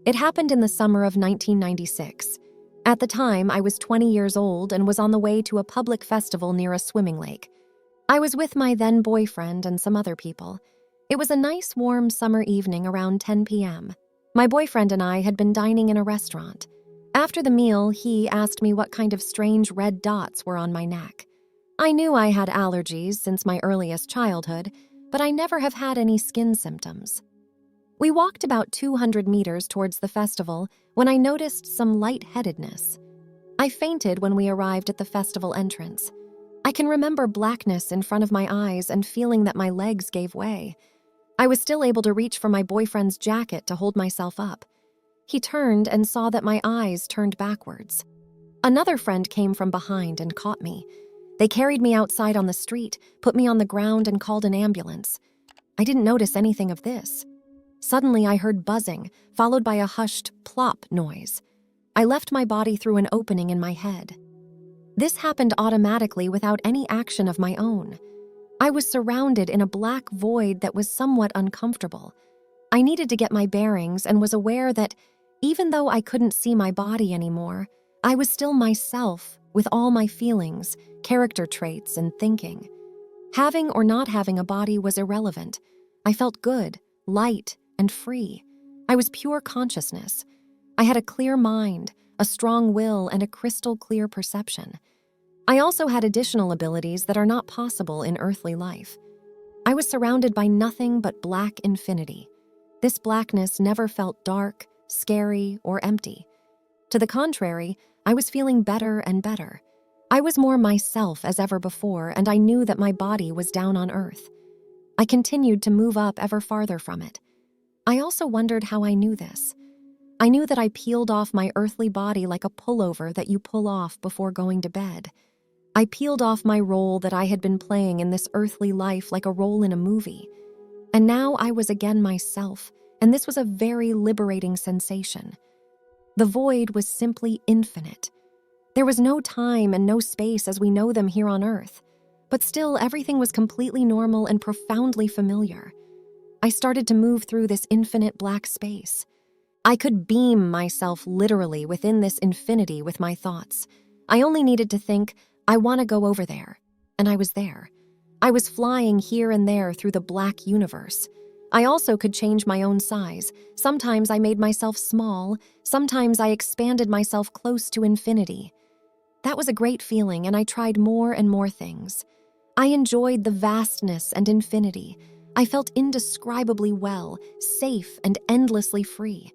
It happened in the summer of 1996. At the time, I was 20 years old and was on the way to a public festival near a swimming lake. I was with my then boyfriend and some other people. It was a nice, warm summer evening around 10 p.m. My boyfriend and I had been dining in a restaurant. After the meal, he asked me what kind of strange red dots were on my neck. I knew I had allergies since my earliest childhood, but I never have had any skin symptoms. We walked about 200 meters towards the festival when I noticed some lightheadedness. I fainted when we arrived at the festival entrance. I can remember blackness in front of my eyes and feeling that my legs gave way. I was still able to reach for my boyfriend's jacket to hold myself up. He turned and saw that my eyes turned backwards. Another friend came from behind and caught me. They carried me outside on the street, put me on the ground, and called an ambulance. I didn't notice anything of this. Suddenly, I heard buzzing, followed by a hushed plop noise. I left my body through an opening in my head. This happened automatically without any action of my own. I was surrounded in a black void that was somewhat uncomfortable. I needed to get my bearings and was aware that, even though I couldn't see my body anymore, I was still myself with all my feelings, character traits, and thinking. Having or not having a body was irrelevant. I felt good, light, and free. I was pure consciousness. I had a clear mind, a strong will, and a crystal clear perception. I also had additional abilities that are not possible in earthly life. I was surrounded by nothing but black infinity. This blackness never felt dark, scary, or empty. To the contrary, I was feeling better and better. I was more myself as ever before, and I knew that my body was down on earth. I continued to move up ever farther from it. I also wondered how I knew this. I knew that I peeled off my earthly body like a pullover that you pull off before going to bed. I peeled off my role that I had been playing in this earthly life like a role in a movie. And now I was again myself, and this was a very liberating sensation. The void was simply infinite. There was no time and no space as we know them here on Earth, but still everything was completely normal and profoundly familiar. I started to move through this infinite black space. I could beam myself literally within this infinity with my thoughts. I only needed to think, I want to go over there, and I was there. I was flying here and there through the black universe. I also could change my own size. Sometimes I made myself small, sometimes I expanded myself close to infinity. That was a great feeling, and I tried more and more things. I enjoyed the vastness and infinity. I felt indescribably well, safe, and endlessly free.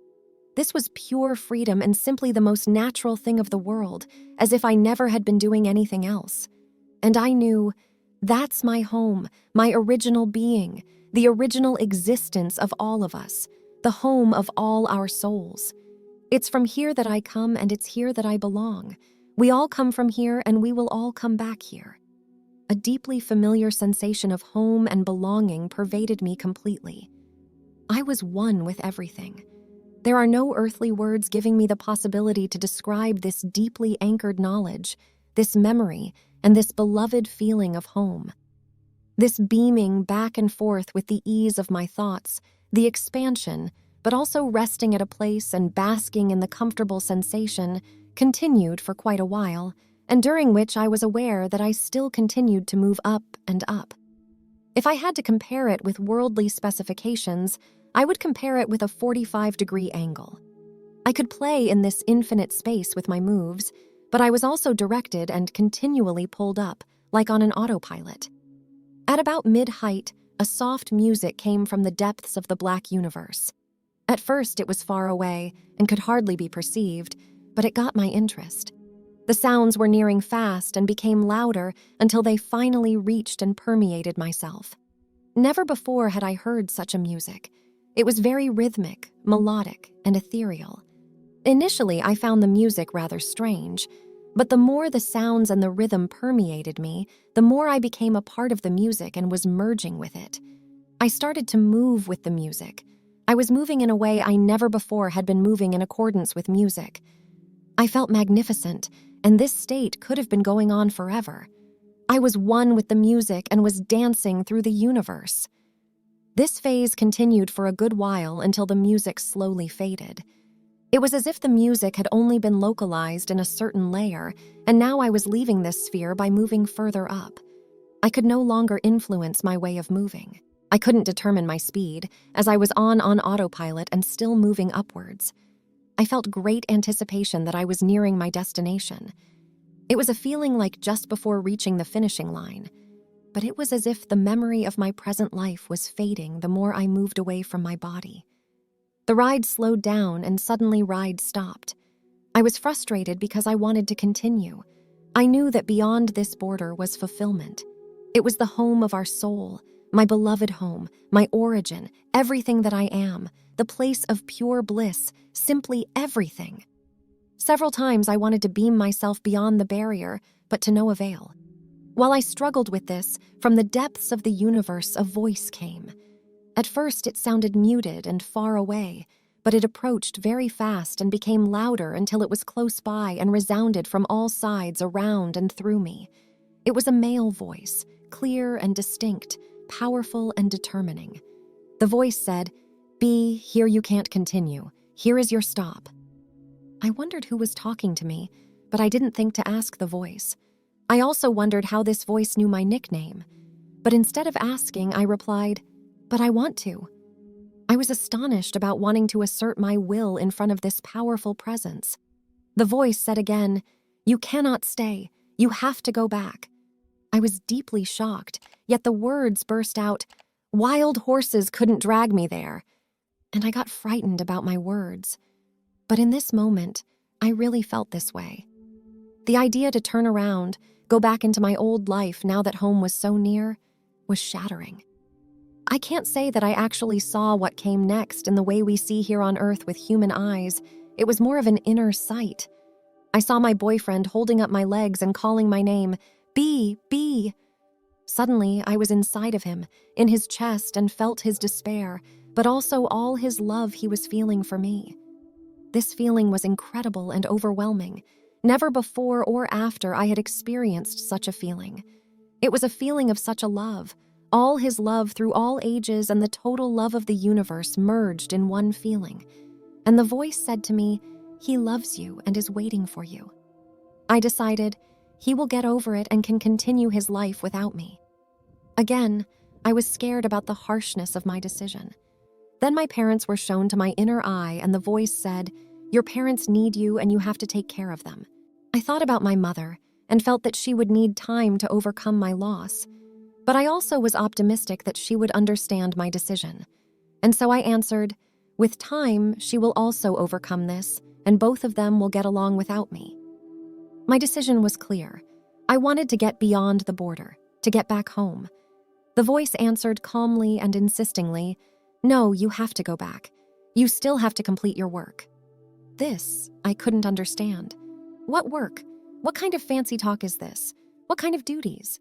This was pure freedom and simply the most natural thing of the world, as if I never had been doing anything else. And I knew, that's my home, my original being, the original existence of all of us, the home of all our souls. It's from here that I come, and it's here that I belong. We all come from here, and we will all come back here. A deeply familiar sensation of home and belonging pervaded me completely. I was one with everything. There are no earthly words giving me the possibility to describe this deeply anchored knowledge, this memory, and this beloved feeling of home. This beaming back and forth with the ease of my thoughts, the expansion, but also resting at a place and basking in the comfortable sensation, continued for quite a while, and during which I was aware that I still continued to move up and up. If I had to compare it with worldly specifications, I would compare it with a 45-degree angle. I could play in this infinite space with my moves, but I was also directed and continually pulled up, like on an autopilot. At about mid-height, a soft music came from the depths of the black universe. At first, it was far away and could hardly be perceived, but it got my interest. The sounds were nearing fast and became louder until they finally reached and permeated myself. Never before had I heard such a music. It was very rhythmic, melodic, and ethereal. Initially, I found the music rather strange, but the more the sounds and the rhythm permeated me, the more I became a part of the music and was merging with it. I started to move with the music. I was moving in a way I never before had been moving in accordance with music. I felt magnificent, and this state could have been going on forever. I was one with the music and was dancing through the universe. This phase continued for a good while until the music slowly faded. It was as if the music had only been localized in a certain layer, and now I was leaving this sphere by moving further up. I could no longer influence my way of moving. I couldn't determine my speed, as I was on autopilot and still moving upwards. I felt great anticipation that I was nearing my destination. It was a feeling like just before reaching the finishing line, but it was as if the memory of my present life was fading the more I moved away from my body. The ride slowed down and suddenly ride stopped. I was frustrated because I wanted to continue. I knew that beyond this border was fulfillment. It was the home of our soul, my beloved home, my origin, everything that I am, the place of pure bliss, simply everything. Several times I wanted to beam myself beyond the barrier, but to no avail. While I struggled with this, from the depths of the universe a voice came. At first it sounded muted and far away, but it approached very fast and became louder until it was close by and resounded from all sides around and through me. It was a male voice, clear and distinct, powerful and determining. The voice said, "B, here you can't continue. Here is your stop." I wondered who was talking to me, but I didn't think to ask the voice. I also wondered how this voice knew my nickname. But instead of asking, I replied, "But I want to." I was astonished about wanting to assert my will in front of this powerful presence. The voice said again, "You cannot stay. You have to go back." I was deeply shocked, yet the words burst out, "Wild horses couldn't drag me there." And I got frightened about my words. But in this moment, I really felt this way. The idea to turn around, go back into my old life now that home was so near, was shattering. I can't say that I actually saw what came next in the way we see here on Earth with human eyes. It was more of an inner sight. I saw my boyfriend holding up my legs and calling my name, "B, B." Suddenly, I was inside of him, in his chest, and felt his despair, but also all his love he was feeling for me. This feeling was incredible and overwhelming. Never before or after I had experienced such a feeling. It was a feeling of such a love, all his love through all ages and the total love of the universe merged in one feeling. And the voice said to me, "He loves you and is waiting for you." I decided, he will get over it and can continue his life without me. Again, I was scared about the harshness of my decision. Then my parents were shown to my inner eye and the voice said, "Your parents need you and you have to take care of them." I thought about my mother and felt that she would need time to overcome my loss. But I also was optimistic that she would understand my decision. And so I answered, "With time, she will also overcome this, and both of them will get along without me." My decision was clear. I wanted to get beyond the border, to get back home. The voice answered calmly and insistingly, "No, you have to go back. You still have to complete your work." This, I couldn't understand. What work? What kind of fancy talk is this? What kind of duties?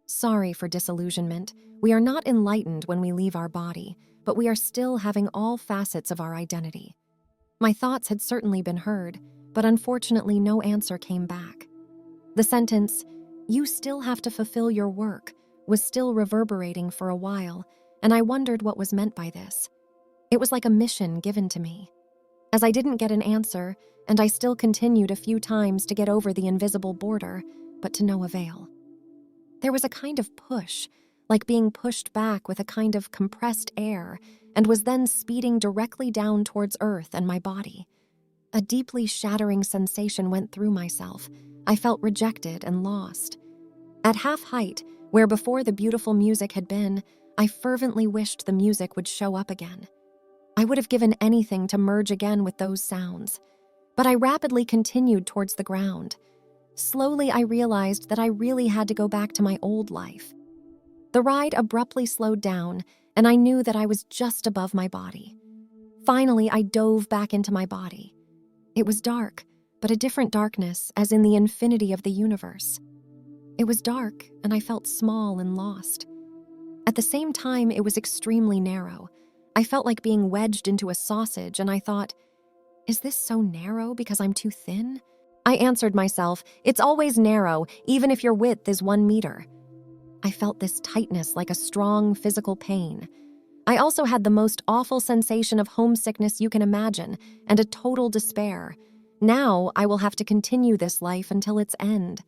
Sorry for disillusionment. We are not enlightened when we leave our body, but we are still having all facets of our identity. My thoughts had certainly been heard, but unfortunately no answer came back. The sentence, "You still have to fulfill your work," was still reverberating for a while, and I wondered what was meant by this. It was like a mission given to me. As I didn't get an answer, and I still continued a few times to get over the invisible border, but to no avail. There was a kind of push, like being pushed back with a kind of compressed air, and was then speeding directly down towards Earth and my body. A deeply shattering sensation went through myself. I felt rejected and lost. At half height, where before the beautiful music had been, I fervently wished the music would show up again. I would have given anything to merge again with those sounds. But I rapidly continued towards the ground. Slowly, I realized that I really had to go back to my old life. The ride abruptly slowed down, and I knew that I was just above my body. Finally, I dove back into my body. It was dark, but a different darkness, as in the infinity of the universe. It was dark, and I felt small and lost. At the same time, it was extremely narrow. I felt like being wedged into a sausage, and I thought, is this so narrow because I'm too thin? I answered myself, it's always narrow, even if your width is 1 meter. I felt this tightness like a strong physical pain. I also had the most awful sensation of homesickness you can imagine and a total despair. Now I will have to continue this life until its end.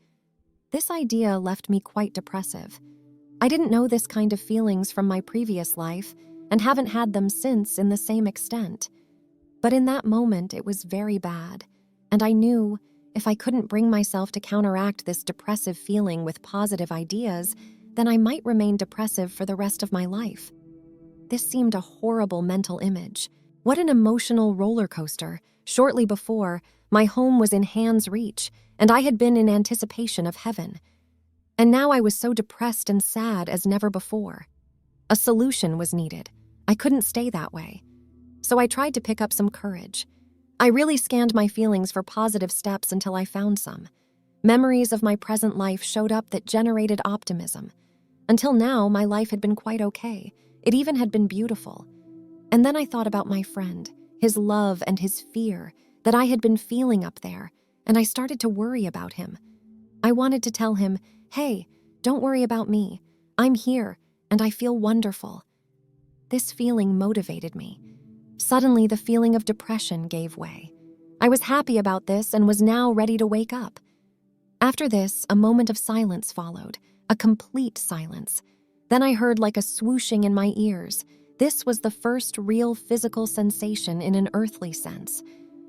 This idea left me quite depressive. I didn't know this kind of feelings from my previous life and haven't had them since in the same extent. But in that moment, it was very bad, and I knew if I couldn't bring myself to counteract this depressive feeling with positive ideas, then I might remain depressive for the rest of my life. This seemed a horrible mental image. What an emotional roller coaster. Shortly before, my home was in hand's reach, and I had been in anticipation of heaven. And now I was so depressed and sad as never before. A solution was needed. I couldn't stay that way. So I tried to pick up some courage. I really scanned my feelings for positive steps until I found some. Memories of my present life showed up that generated optimism. Until now, my life had been quite okay. It even had been beautiful. And then I thought about my friend, his love and his fear that I had been feeling up there, and I started to worry about him. I wanted to tell him, "Hey, don't worry about me. I'm here, and I feel wonderful." This feeling motivated me. Suddenly, the feeling of depression gave way. I was happy about this and was now ready to wake up. After this, a moment of silence followed, a complete silence. Then I heard like a swooshing in my ears. This was the first real physical sensation in an earthly sense.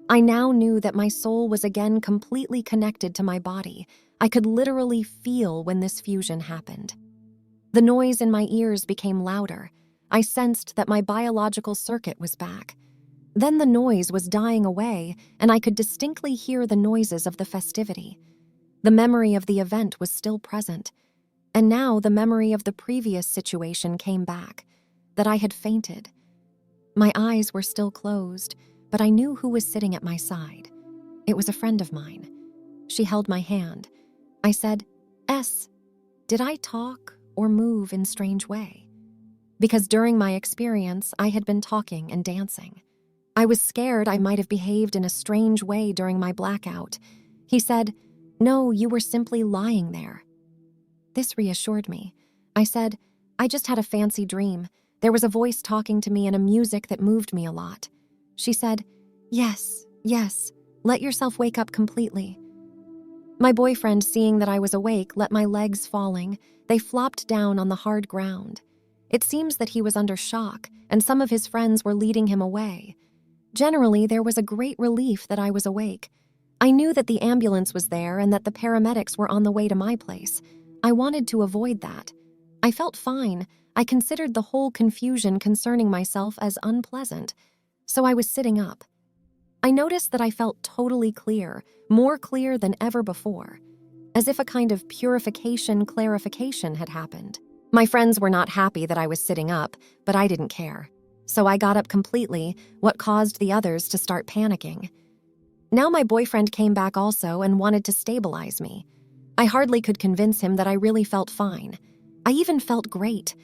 I now knew that my soul was again completely connected to my body. I could literally feel when this fusion happened. The noise in my ears became louder. I sensed that my biological circuit was back. Then the noise was dying away, and I could distinctly hear the noises of the festivity. The memory of the event was still present. And now the memory of the previous situation came back, that I had fainted. My eyes were still closed, but I knew who was sitting at my side. It was a friend of mine. She held my hand. I said, "S, did I talk or move in strange way?" Because during my experience, I had been talking and dancing. I was scared I might have behaved in a strange way during my blackout. He said, "No, you were simply lying there." This reassured me. I said, "I just had a fancy dream. There was a voice talking to me and a music that moved me a lot." She said, Yes, let yourself wake up completely." My boyfriend, seeing that I was awake, let my legs falling. They flopped down on the hard ground. It seems that he was under shock, and some of his friends were leading him away. Generally, there was a great relief that I was awake. I knew that the ambulance was there and that the paramedics were on the way to my place. I wanted to avoid that. I felt fine. I considered the whole confusion concerning myself as unpleasant. So I was sitting up. I noticed that I felt totally clear, more clear than ever before, as if a kind of clarification had happened. My friends were not happy that I was sitting up, but I didn't care. So I got up completely, what caused the others to start panicking. Now my boyfriend came back also and wanted to stabilize me. I hardly could convince him that I really felt fine. I even felt great.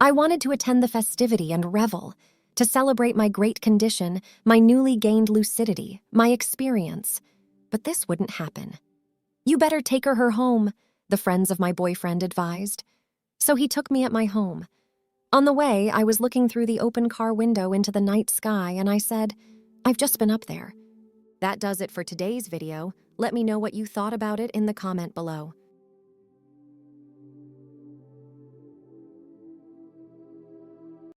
I wanted to attend the festivity and revel, to celebrate my great condition, my newly gained lucidity, my experience. But this wouldn't happen. "You better take her home," the friends of my boyfriend advised. So he took me at my home. On the way, I was looking through the open car window into the night sky, and I said, "I've just been up there." That does it for today's video. Let me know what you thought about it in the comment below.